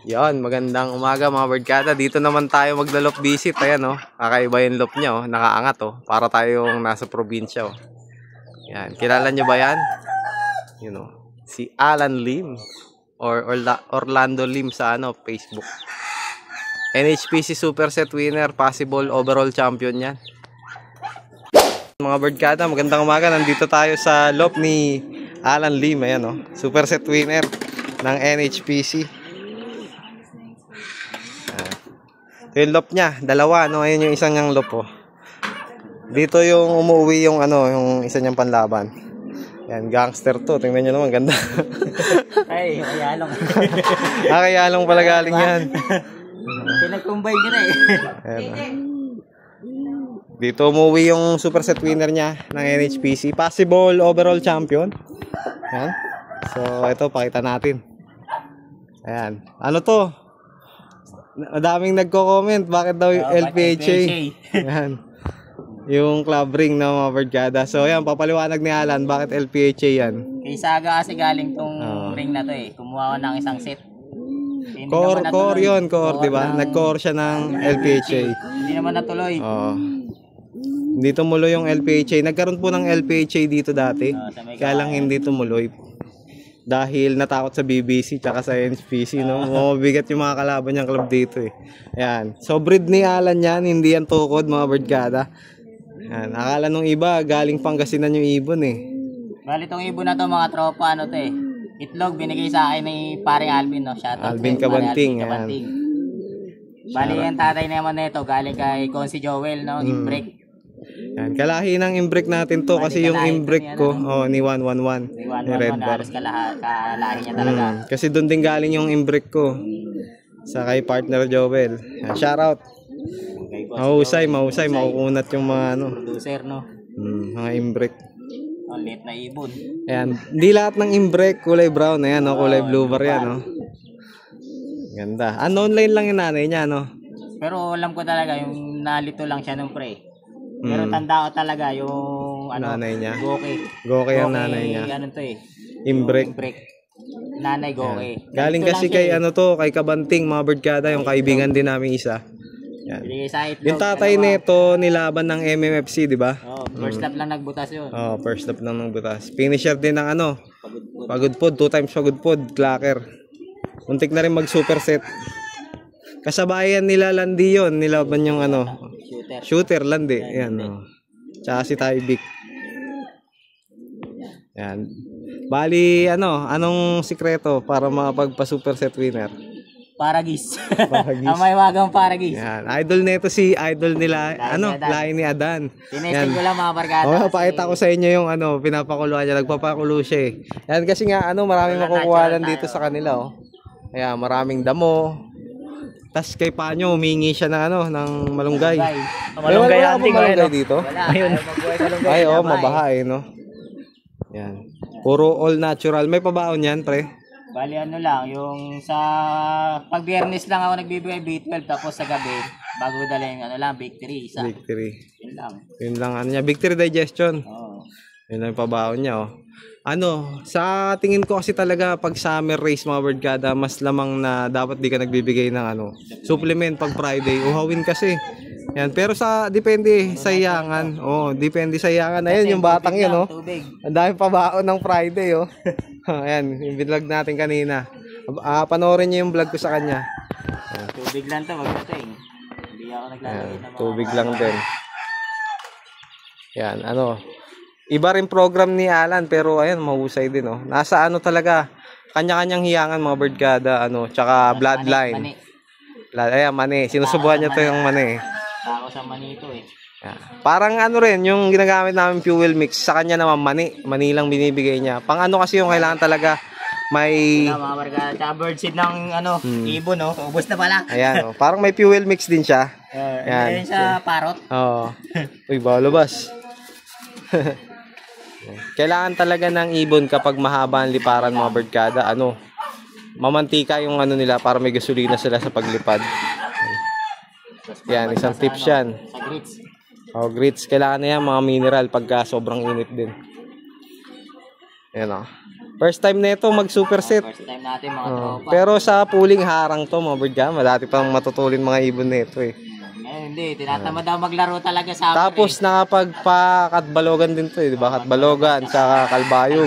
Yon, magandang umaga mga birdkada. Dito naman tayo magla-loop visit. Ayan oh, kakaiba yung loop niya oh, nakaangat oh. Para tayong nasa probinsya oh. Yan, kilala nyo ba yan? Yun oh, si Alan Lim or Orlando Lim sa ano, Facebook. NHPC Superset winner, possible overall champion yan. Mga birdkada, magandang umaga. Nandito tayo sa loop ni Alan Lim. Ayan oh, Superset winner ng NHPC. Yung loop niya, dalawa, no? Ayun yung isang niyang loop, oh. Dito yung umuwi yung ano, yung isa niyang panlaban. Yan, gangster to. Tingnan niyo naman, ganda. Ay, kayalong. Kayalong pala galing yan. Pinag-combine niya na eh. Ayan, dito umuwi yung superset winner niya ng NHPC. Possible overall champion. Yan. So, ito, pakita natin. Ayan. Ano to? Madaming nagko-comment bakit daw yung LPHA. Yan. Yung club ring na mga birdkada. So yan, papaliwanag ni Alan bakit LPHA yan. Kay Saga kasi galing tong ring na to eh. Kumuha ko ng isang set. Core yun, core, di ba? Nag-core siya ng LPHA. Hindi naman natuloy. Hindi tumuloy yung LPHA. Nagkaroon po ng LPHA dito dati. Kaya lang hindi tumuloy. Dahil natakot sa BBC tsaka sa NHPC, no? Mabigat yung mga kalaban niyang club dito eh. Ayan. So breed ni Alan yan, hindi yan tukod mga birdkada. Ayan. Akala nung iba galing Pangasinan yung ibon eh. Bali tong ibon na to mga tropa, ano to eh. Itlog binigay sa akin ni paring Alvin, no? Shoutout Alvin Cabanting. Bali yung tatay naman nito galing kay Consi Joel, no? Imbrek. Yan, kalahi ng imbrek natin to kasi yung imbrek ko ni 111 ni Red Bar. Kalahi niya talaga. Kasi doon din galing yung imbrek ko sa kay partner Joel. Yan, shout out. Mahusay, makukunat yung mga ano, producer, no? Mga imbrek. Ang lit na ibon. Ayan, hindi lahat ng imbrek kulay brown. Ayan, no? Kulay blue bar yan, no? Ganda. Online lang yung nanay niya, no? Pero alam ko talaga yung nalito lang siya ng pre. Pero tanda ko talaga yung ano, nanay niya. Goke ang nanay niya. Ganun to eh. Imbrek. Nanay Goke. Galing kasi kay ano to, kay Cabanting, mga birdkada, yung kaibigan din namin isa. Yan. Yung tatay nito nilaban ng MMFC, di ba? First lap lang nagbutas yun. First lap lang nagbutas. Finisher din ng ano, Pagudpod, 2 times Pagudpod, clacker. Muntik na rin mag superset. Kasabayan nila Landi yun, nilaban yung ano, shooter Landi. Ayan, tsaka si Tybik. Yan. Bali, ano, anong sikreto para makapagpa-superset winner? Paragis. Ang may wagang paragis. Yan. Idol nito si idol nila, Lahi ni Adan. Tinesting ko lang mga barkada. Pakita ko sa inyo yung ano, pinapakuluan niya. Nagpapakulo siya eh. Yan, kasi nga, ano, maraming makukuha dito sa kanila, oh. Ayan, maraming damo. Tapos kay Panyo, humingi siya ng ano, ng malunggay. Malunggay hunting malunggay dito. Ayun. Ay, mabaha eh, no? Yan. Puro all natural. May pabaon yan, pre? Bali ano lang, yung sa pag Biyernes lang ako nagbibigay B12 tapos sa gabi, bago dala yung ano lang, Victory. Isa. Victory. Yun lang. Yun lang ano niya, Victory Digestion. Yun lang yung pabaon niya, oh. Ano, sa tingin ko kasi talaga pag summer race mga birdkada, mas lamang na dapat di ka nagbibigay ng ano, supplement pag Friday. Uhawin kasi. Yan, pero depende sa iyangan. Depende sa iyangan. Ayun yung batang yun, oh. Ang dami pabaon ng Friday, oh. Ayan, yung vlog natin kanina. Panoorin niyo yung vlog ko sa kanya. Ayan. Tubig lang to, magdating. Hindi ako naglalagay ng tubig lang din. Yan, ano. Iba rin program ni Alan pero ayan, mahusay din, oh. Nasa ano talaga, kanya-kanyang hiyangan mga birdkada, ano, tsaka bloodline. Ayan, mani. Sinusubuhan niya to yung mani. Ako sa mani ito eh. Yeah. Parang ano rin, yung ginagamit namin fuel mix, sa kanya naman mani lang binibigay niya. Pang ano kasi yung kailangan talaga may mga barkada, tsaka birdseed ng ano, ibon, no? Ubos na pala. Ayan, oh. Parang may fuel mix din siya. Ayan sa parrot. Uy, balubas. Kailangan talaga ng ibon kapag mahaba ang liparan mga birdkada, ano, mamantika yung ano nila para may gasolina sila sa paglipad. Yan, isang tips yan. Sa grits. Grits, kailangan na yan mga mineral pagka sobrang init din. Yan, oh. First time nito mag superset. First time natin mga tropa. Pero sa pooling harang to mga bird ka. Dati pang matutulin mga ibon nito eh. Hindi, tinatamad daw maglaro talaga sa amin. Tapos nakapagpa-katbalogan din to eh, di ba? Katbalogan sa Kalbayog.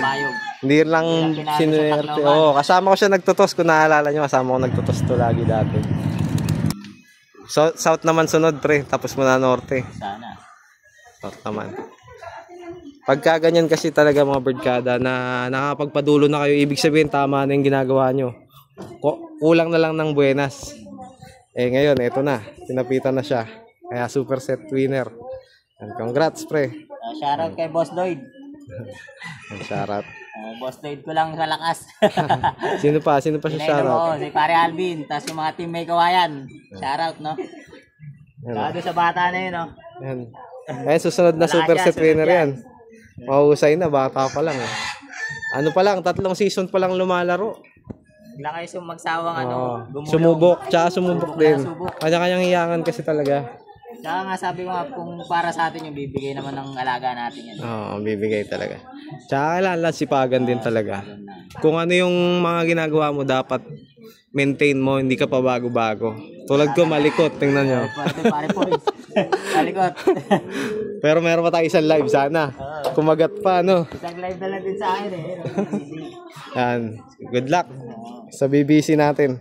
Hindi lang sinuwerte. Oo, kasama ko siya nagtutos. Kung naalala nyo, kasama ko nagtutos to lagi dati. So, south naman sunod pre, tapos muna norte. Sana. South naman. Pagka ganyan kasi talaga mga birdkada na nakapagpadulo na kayo, ibig sabihin tama na yung ginagawa nyo. Kulang na lang ng buenas. Eh ngayon, eto na. Pinapitan na siya. Kaya superset winner. And congrats pre. Shoutout kay Boss Lloyd. Shoutout. Boss Lloyd ko lang sa lakas. Sino pa siya shoutout? Si Pare Alvin. Tapos yung mga team may kawayan. Shoutout, no? Shoutout sa bata na yun, no? Yan. Ayan, susunod na superset winner yan. Mahusay na, bata pa lang. Ano pa lang, 3 season pa lang lumalaro. Wala kayo magsawang sumubok, tsaka sumubok din. Kanya-kanyang hiyangan kasi talaga. Tsaka nga sabi ko nga, kung para sa atin yung bibigay naman ng alaga natin yan. Oo, bibigay talaga. Tsaka kailangan sipagan din talaga. Kung ano yung mga ginagawa mo, dapat maintain mo, hindi ka pa bago-bago. Tulad ko, malikot, tingnan nyo. Pare points. Malikot. Pero meron pa tayo isang live sana. Kumagat pa, no? Isang live na lang din sa akin eh. Yan. Good luck sa BBC natin.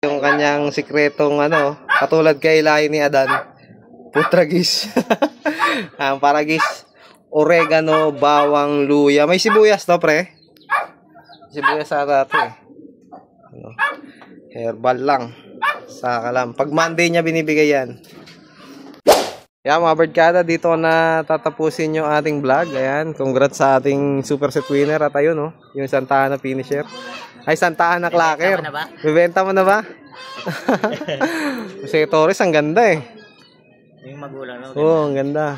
Yung kanyang sikretong katulad kay Layo ni Adan, putragis. Ang paragis, oregano, bawang, luya. May sibuyas to, pre. Sibuyas ata ito eh. Herbal lang. Saka lang. Pag Monday niya binibigay yan. Yan mga birdkada, dito na tatapusin yung ating vlog. Ayan, congrats sa ating superset winner. At ayun yung Santa Ana finisher. Ay, Santa Ana clacker. Bibenta mo na ba? Jose Torres, ang ganda eh. Yung magulang. Oo, ang ganda.